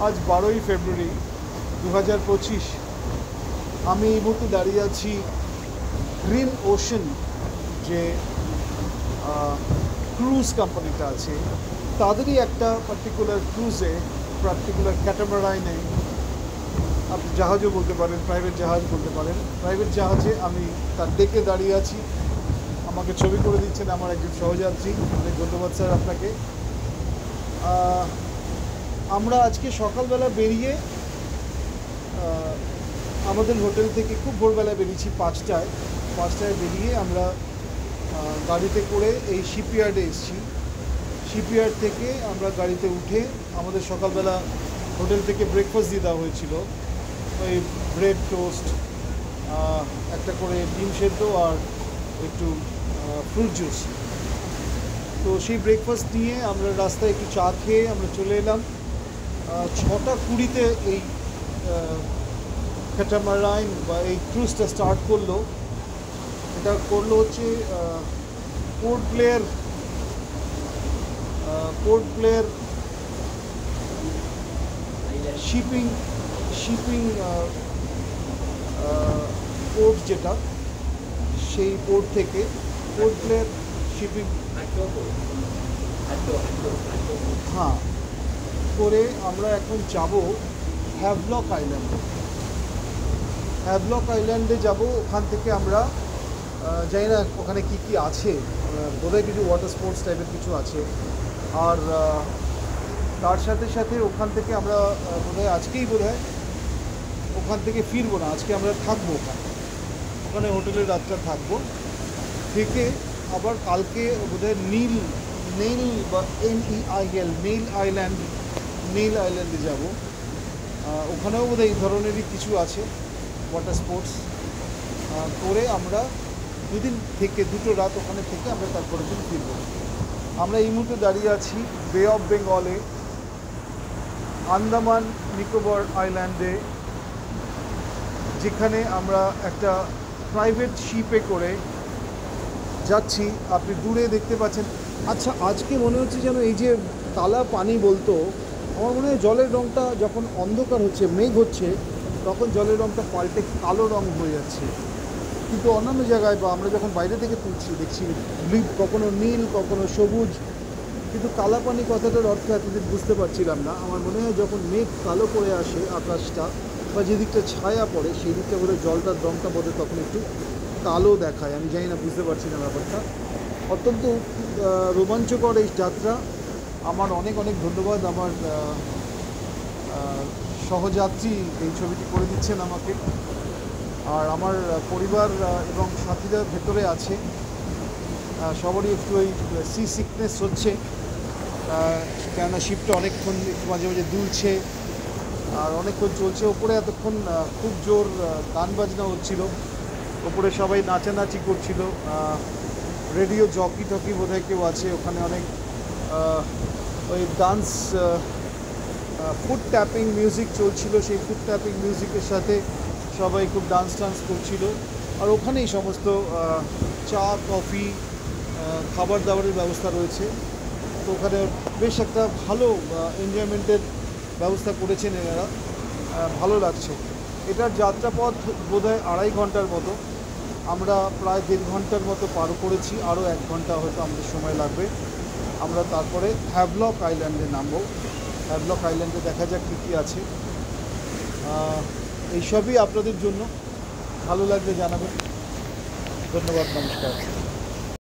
আজ 12ই ফেব্রুয়ারি 2025। আমি এই মুহূর্তে দাঁড়িয়ে আছি গ্রিন ওশান যে ক্রুজ কোম্পানিটা আছে তাদেরই একটা পার্টিকুলার ক্যাটামারাইনে, আপনি জাহাজও বলতে পারেন, প্রাইভেট জাহাজ বলতে পারেন, প্রাইভেট জাহাজে আমি তার ডেকে দাঁড়িয়ে আছি। আমাকে ছবি করে দিচ্ছেন আমার একজন সহযাত্রী, অনেক ধন্যবাদ স্যার আপনাকে। আমরা আজকে সকালবেলা বেরিয়ে আমাদের হোটেল থেকে খুব ভোরবেলা বেরিয়েছি, 5টায় বেরিয়ে আমরা গাড়িতে করে এই শিপইয়ার্ডে এসেছি। শিপইয়ার্ড থেকে আমরা গাড়িতে উঠে আমাদের সকালবেলা হোটেল থেকে ব্রেকফাস্ট দিয়ে দেওয়া হয়েছিল, ওই ব্রেড টোস্ট, একটা করে ডিম সেদ্ধ আর একটু ফ্রুট জুস। তো সেই ব্রেকফাস্ট নিয়ে আমরা রাস্তায় একটু চা খেয়ে আমরা চলে এলাম। 6:20 এই ক্যাটামারাইন বা এই ক্রুজটা স্টার্ট করলো। এটা করলো হচ্ছে পোর্ট ব্লেয়ার শিপিং পোর্ট, যেটা সেই পোর্ট থেকে পোর্ট ব্লেয়ার শিপিং করে আমরা এখন যাব হ্যাভলক আইল্যান্ডে যাব। ওখান থেকে আমরা জানি না ওখানে কি আছে, বোধহয় কিছু ওয়াটার স্পোর্টস টাইপের কিছু আছে। আর তার সাথে সাথে ওখান থেকে আমরা আজকেই ওখান থেকে ফিরবো না, আজকে আমরা থাকবো ওখানে হোটেলের রাতটা থাকবো, থেকে আবার কালকে বোধহয় নেইল বা নেইল আইল্যান্ডে যাব। ওখানেও বোধহয় এই ধরনেরই কিছু আছে ওয়াটার স্পোর্টস করে আমরা দুটো রাত ওখানে থেকে আমরা তারপরের দিন ফিরব। আমরা এই মুহূর্তে দাঁড়িয়ে আছি বে অফ বেঙ্গলে, আন্দামান নিকোবর আইল্যান্ডে, যেখানে আমরা একটা প্রাইভেট শিপে করে যাচ্ছি। আপনি দূরে দেখতে পাচ্ছেন। আচ্ছা, আজকে মনে হচ্ছে যেন এই যে কালা পানি বলতো, আমার মনে হয় জলের রঙটা যখন অন্ধকার হচ্ছে, মেঘ হচ্ছে, তখন জলের রঙটা পাল্টে কালো রঙ হয়ে যাচ্ছে। কিন্তু অন্যান্য জায়গায় বা আমরা যখন বাইরে থেকে তুলছি দেখছি কখনো নীল কখনো সবুজ, কিন্তু কালা পানি কথাটার অর্থ এতদিন বুঝতে পারছিলাম না। আমার মনে হয় যখন মেঘ কালো করে আসে আকাশটা বা যেদিকটা ছায়া পড়ে সেই দিকটা বোধহয় জলটার রঙটা বোধহয় তখন একটু কালো দেখায়। আমি জানি না, বুঝতে পারছি না ব্যাপারটা। অত্যন্ত রোমাঞ্চকর এই যাত্রা। আমার অনেক ধন্যবাদ আমার সহযাত্রী এই ছবিটি করে দিচ্ছেন আমাকে। আর আমার পরিবার এবং সাথীরা ভেতরে আছে, সবারই একটু ওই সি সিকনেস হচ্ছে, কেননা শিপটা অনেকক্ষণ একটু মাঝে মাঝে দুলছে আর অনেকক্ষণ চলছে। ওপরে এতক্ষণ খুব জোর গান বাজনা হচ্ছিল, ওপরে সবাই নাচানাচি করছিল। রেডিও জকি বোধহয় কেউ আছে ওখানে, অনেক ওই ডান্স ফুট ট্যাপিং মিউজিক চলছিল। সেই ফুট ট্যাপিং মিউজিকের সাথে সবাই খুব ডান্স করছিল। আর ওখানেই সমস্ত চা কফি খাবার দাবারের ব্যবস্থা রয়েছে। তো ওখানে বেশ একটা ভালো এনজয়মেন্টের ব্যবস্থা করেছেন এনারা, ভালো লাগছে। এটার যাত্রাপথ বোধহয় 2.5 ঘন্টার মতো, আমরা প্রায় 1.5 ঘন্টার মতো পার করেছি, আরও 1 ঘন্টা হয়তো আমাদের সময় লাগবে। আমরা তারপরে হ্যাভলক আইল্যান্ডে নামবো। হ্যাভলক আইল্যান্ডে দেখা যাক কী আছে। এইসবই আপনাদের জন্য, ভালো লাগলে জানাবেন। ধন্যবাদ, নমস্কার।